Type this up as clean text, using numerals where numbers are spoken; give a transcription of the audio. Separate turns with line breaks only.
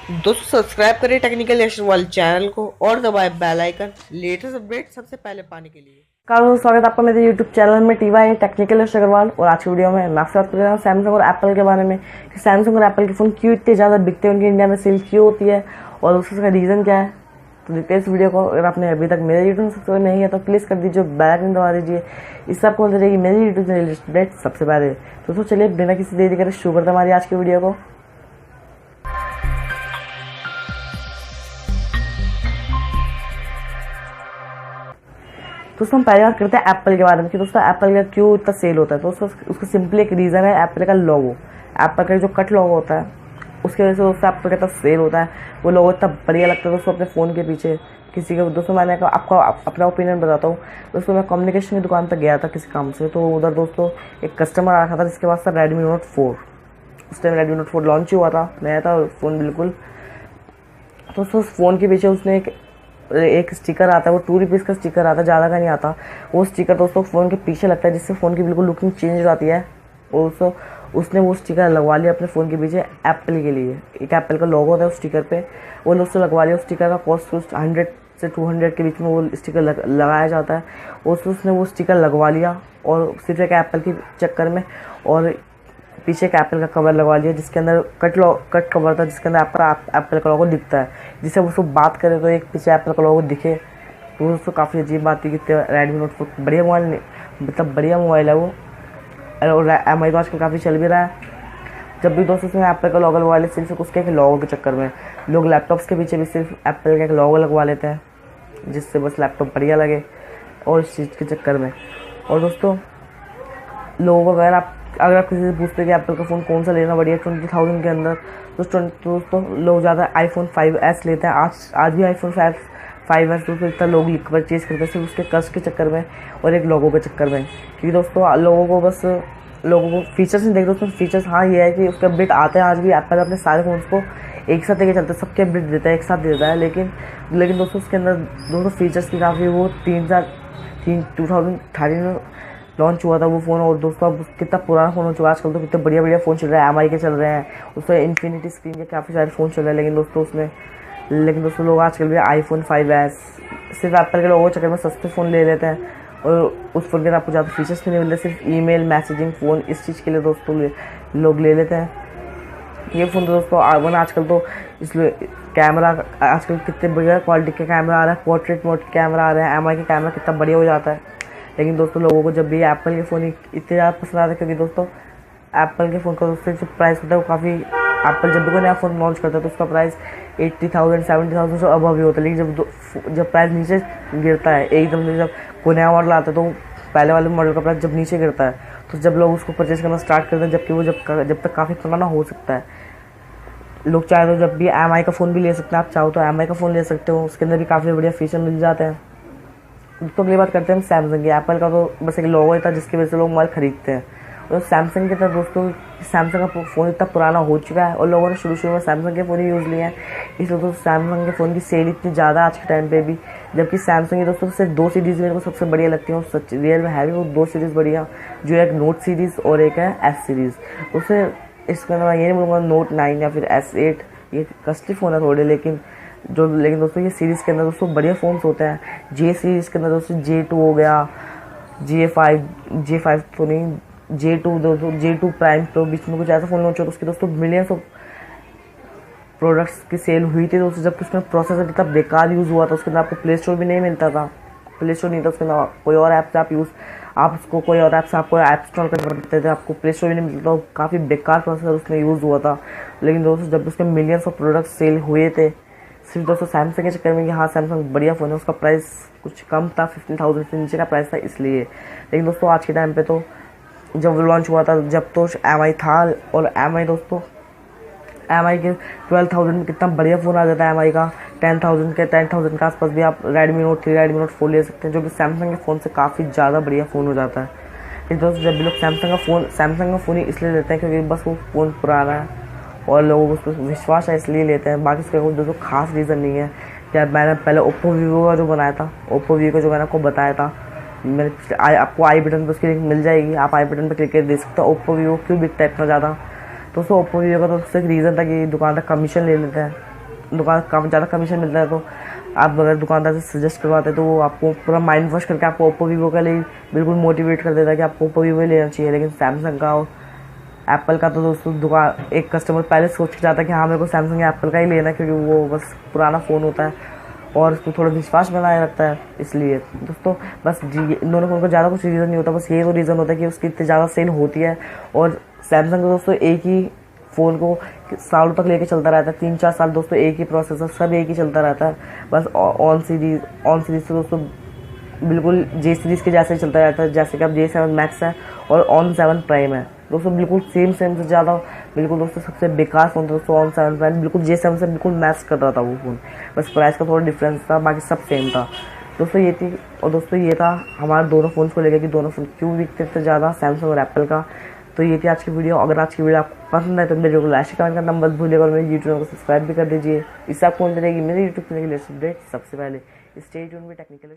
दोस्तों सब्सक्राइब करें टेक्निकल यश वाले चैनल को और दबाएं बेल आइकन लेटेस्ट अपडेट सबसे पहले पाने के लिए।
कारों स्वागत है आपका मेरे यूट्यूब चैनल में टीवाई टेक्निकल यश अग्रवाल। और आज की वीडियो में मैं आपसे बात कर रहा हूँ सैमसंग और एप्पल के बारे में कि सैमसंग और एप्पल के फ़ोन क्यों इतने ज़्यादा बिकते हैं, उनकी इंडिया में सेल क्यों होती है और उसका रीज़न क्या है। तो देखते हैं इस वीडियो को। अगर आपने अभी तक मेरे यूट्यूब सब्सक्राइब नहीं है तो प्लीज़ कर दीजिए, बेल आइकन दबा दीजिए। इससे आपको मिल जाएगी मेरी यूट्यूब चैनल अपडेट सबसे पहले। दोस्तों चलिए बिना किसी देरी करे शुरू करते हैं हमारी आज की वीडियो को। दोस्तों हम पहले बात करते हैं एप्पल के बारे में कि दोस्तों एप्पल का क्यों इतना सेल होता है। दोस्तों उसका सिंपली एक रीज़न है एप्पल का लोगो। एप्पल का जो कट लोगो होता है उसकी वजह से दोस्तों एप्पल का इतना सेल होता है। वो लोगो इतना बढ़िया लगता है दोस्तों अपने फ़ोन के पीछे किसी के। दोस्तों मैंने आपको अपना ओपिनियन बताता हूँ। दोस्तों मैं कम्युनिकेशन की दुकान पर गया था किसी काम से, तो उधर दोस्तों एक कस्टमर आ रहा था जिसके पास था रेडमी नोट 4। उस टाइम रेडमी नोट 4 लॉन्च हुआ था, नया था फ़ोन बिल्कुल। तो उस फ़ोन के पीछे उसने एक स्टिकर आता है, वो 2 रुपीज़ का स्टिकर आता है, ज़्यादा का नहीं आता। वो स्टिकर दोस्तों फ़ोन के पीछे लगता है जिससे फ़ोन की बिल्कुल लुकिंग चेंज हो जाती है। और उसने वो स्टिकर लगवा लिया अपने फ़ोन के पीछे एप्पल के लिए। एक एप्पल का लोगो होता है उस स्टिकर पे, वो दोस्तों लगवा लिया। उस स्टिकर का कॉस्ट 100 से 200 के बीच में वो स्टिकर लगाया जाता है। और उसने वो स्टिकर लगवा लिया और सिर्फ एक एप्पल के चक्कर में, और पीछे एक एप्पल का कवर लगवा लिया जिसके अंदर कट कवर था, जिसके अंदर आपका एप्पल का लोगो दिखता है। जिससे वो बात करे तो एक पीछे एप्पल का लोगो दिखे। तो दोस्तों काफ़ी अजीब बात थी कि रेडमी नोट 4 बढ़िया मोबाइल, मतलब बढ़िया मोबाइल है वो। और एम आई तो आजकल काफ़ी चल भी रहा है। जब भी दोस्तों उसमें एप्पल का लोगो लगवा ले, सिर्फ उसके एक लोगो के चक्कर में लोग लैपटॉप्स के पीछे भी सिर्फ एप्पल का एक लोगो लगवा लेते हैं जिससे बस लैपटॉप बढ़िया लगे, और इस चीज़ के चक्कर में। और दोस्तों लोगों को अगर आप किसी से पूछते हैं कि एप्पल का फ़ोन कौन सा लेना बढ़िया 20,000 के अंदर, तो दोस्तों लोग ज़्यादा आईफोन 5S लेते हैं। आज भी आईफोन 5S दोस्तों इतना लोग परचेज़ करते हैं सिर्फ उसके कस्ट के चक्कर में और एक लोगों के चक्कर में। क्योंकि दोस्तों लोगों को फीचर्स नहीं देखते दोस्तों। फीचर्स हाँ ये है कि उसके अपडेट आते हैं। आज भी एप्पल अपने सारे फ़ोन्स को एक साथ लेके चलते हैं, सबके अपडेट देता है, एक साथ देता है। लेकिन दोस्तों उसके अंदर दोस्तों फीचर्स की काफ़ी वो 2013 में लॉन्च हुआ था वो फ़ोन। और दोस्तों अब कितना पुराना फ़ोन हो चुका है। आजकल तो कितने बढ़िया बढ़िया फ़ोन चल रहे हैं, एम आई के चल रहे हैं, उसमें इन्फिनिटी स्क्रीन के काफ़ी सारे फ़ोन चल रहे हैं। लेकिन दोस्तों लोग आजकल भी आईफोन 5S सिर्फ एप्पल के लोगों के चक्कर में सस्ते फ़ोन ले लेते हैं, और उस फ़ोन के अंदर आपको ज़्यादा फीचर्स भी नहीं मिलते। सिर्फ ईमेल मैसेजिंग फ़ोन, इस चीज़ के लिए दोस्तों लोग ले लेते हैं ये फ़ोन। तो दोस्तों आजकल तो इसलिए कैमरा आजकल कितने बढ़िया क्वालिटी के कैमरा आ रहा है, पोर्ट्रेट मोड के कैमरा आ रहा है, एम आई का कैमरा कितना बढ़िया हो जाता है। लेकिन दोस्तों लोगों को जब भी एप्पल के फ़ोन इतने ज़्यादा पसंद आते हैं, क्योंकि दोस्तों एप्पल के फ़ोन का दोस्तों जो प्राइस होता है वो काफ़ी, एप्पल जब भी कोई नया फ़ोन लॉन्च करता है तो उसका प्राइस 80,000 70,000 से अबव ही होता है। लेकिन जब प्राइस नीचे गिरता है एकदम से, जब कोई नया मॉडल आता है तो पहले वाले मॉडल का प्राइस जब नीचे गिरता है तो जब लोग उसको परचेज़ करना स्टार्ट करते हैं, जबकि वो जब तक काफ़ी पुराना हो सकता है। लोग चाहे तो जब भी एम आई का फ़ोन भी ले सकते हैं, आप चाहो तो एम आई का फ़ोन ले सकते हो, उसके अंदर भी काफ़ी बढ़िया फीचर मिल जाते हैं। तो अगली बात करते हैं हम सैमसंग की। एप्पल का तो बस एक लोगो ही था जिसकी वजह से लोग मोबाइल खरीदते हैं। और सैमसंग की तरफ दोस्तों सैमसंग का फ़ोन इतना पुराना हो चुका है और लोगों ने शुरू में सैमसंग के फ़ोन ही यूज़ लिए हैं, इसलिए दोस्तों सैमसंग के फ़ोन की सेल इतनी ज़्यादा आज के टाइम पे भी। जबकि सैमसंग की दोस्तों सिर्फ 2 सीरीज़ मेरे को सबसे बढ़िया लगती है, और सच रियल में है भी वो 2 सीरीज़ बढ़िया, जो एक नोट सीरीज़ और एक है एस सीरीज़। उससे इसके अंदर मैं ये नहीं बोलूँगा नोट 9 या फिर S8, ये कस्टली फ़ोन है थोड़े, लेकिन दोस्तों ये सीरीज़ के अंदर दोस्तों बढ़िया फ़ोन्स होते हैं। जे सीरीज़ के अंदर दोस्तों J2 हो गया, J5 तो नहीं, J2 दोस्तों, J2 प्राइम प्रो, बीच में कुछ ऐसा फ़ोन लॉन्च हुआ तो उसकी दोस्तों मिलियंस ऑफ प्रोडक्ट्स की सेल हुई थी दोस्तों। जबकि उसमें प्रोसेसर इतना बेकार यूज़ हुआ था, उसके अंदर आपको प्ले स्टोर भी नहीं मिलता था, प्ले स्टोर नहीं था उसके अंदर। कोई और ऐप से कोई और ऐप से आपको ऐप इंस्टॉल कर सकते थे, आपको प्ले स्टोर भी नहीं मिलता था। काफ़ी बेकार प्रोसेसर उसमें यूज़ हुआ था। लेकिन दोस्तों जब उसके मिलियंस ऑफ प्रोडक्ट्स सेल हुए थे सिर्फ दोस्तों सैमसंग के चक्कर में कि हाँ सैमसंग बढ़िया फ़ोन है, उसका प्राइस कुछ कम था, 15,000 से नीचे का प्राइस था इसलिए। लेकिन दोस्तों आज के टाइम पे तो जब लॉन्च हुआ था, जब तो एम आई था, और एम आई दोस्तों एम आई के 12,000 में कितना बढ़िया फ़ोन आ जाता है। एम आई का 10,000 के आसपास भी आप रेडमी नोट 3 रेडमी नोट 4 ले सकते हैं, जो कि सैमसंग के फ़ोन से काफ़ी ज़्यादा बढ़िया फ़ोन हो जाता है। लेकिन दोस्तों जब भी लोग सैमसंग का फ़ोन ही इसलिए लेते हैं क्योंकि बस वो फ़ोन पुराना है और लोगों को उस पर विश्वास है इसलिए लेते हैं। बाकी इसका कोई दोस्तों खास रीज़न नहीं है। क्या मैंने पहले ओप्पो वीवो का जो बनाया था, ओप्पो वीवो का जो मैंने आपको बताया था, आपको आई बटन पर उसकी लिंक मिल जाएगी, आप आई बटन पर क्लिक कर देख सकते हो ओप्पो वीवो क्यों बिकता है इतना ज़्यादा। दोस्तों ओप्पो वीवो का तो सिर्फ रीज़न था कि दुकानदार कमीशन ले लेते हैं, दुकान काफ़ी ज़्यादा कमीशन मिलता है, तो आप अगर दुकानदार से सजेस्ट करवाते हैं तो वो आपको पूरा माइंड वॉश करके आपको ओप्पो वीवो का लिए बिल्कुल मोटिवेट कर देता है कि आपको ओप्पो वीवो लेना चाहिए। लेकिन सैमसंग का और एप्पल का तो दोस्तों दुकान एक कस्टमर पहले सोच के जाता है कि हाँ मेरे को सैमसंग या एप्पल का ही लेना है, क्योंकि वो बस पुराना फ़ोन होता है और उसको थोड़ा विश्वास बनाए रखता है। इसलिए दोस्तों बस इन दोनों फ़ोन का ज़्यादा कुछ रीज़न नहीं होता, बस ये तो रीज़न होता है कि उसकी इतनी ज़्यादा सेल होती है। और सैमसंग का दोस्तों एक ही फ़ोन को सालों तक लेके चलता रहता है, 3-4 साल दोस्तों एक ही प्रोसेसर सब एक ही चलता रहता है। बस ऑन सीरीज़ तो दोस्तों बिल्कुल जे सीरीज़ के जैसे ही चलता रहता है, जैसे कि अब J7 मैक्स है और ऑन 7 प्राइम है दोस्तों, बिल्कुल सेम से ज़्यादा बिल्कुल दोस्तों सबसे बेकार फ़ोन था दोस्तों ऑन 7 प्राइम, बिल्कुल J7 से बिल्कुल मैच कर रहा था वो फ़ोन, बस प्राइस का थोड़ा डिफरेंस था, बाकी सब सेम था दोस्तों। ये थी और दोस्तों ये था हमारे दोनों फ़ोन को लेकर कि दोनों फ़ोन क्यों बिकते थे ज़्यादा, सैमसंग और एप्पल का। तो ये थी आज की वीडियो। अगर आज की वीडियो आपको पसंद है तो मेरे को लाइक कमेंट करना मत भूलिएगा और मेरे यूट्यूब को सब्सक्राइब भी कर दीजिए। इससे आपको मिलेगी मेरे यूट्यूब चैनल की लेटेस्ट अपडेट सबसे पहले। Stay tuned with technical.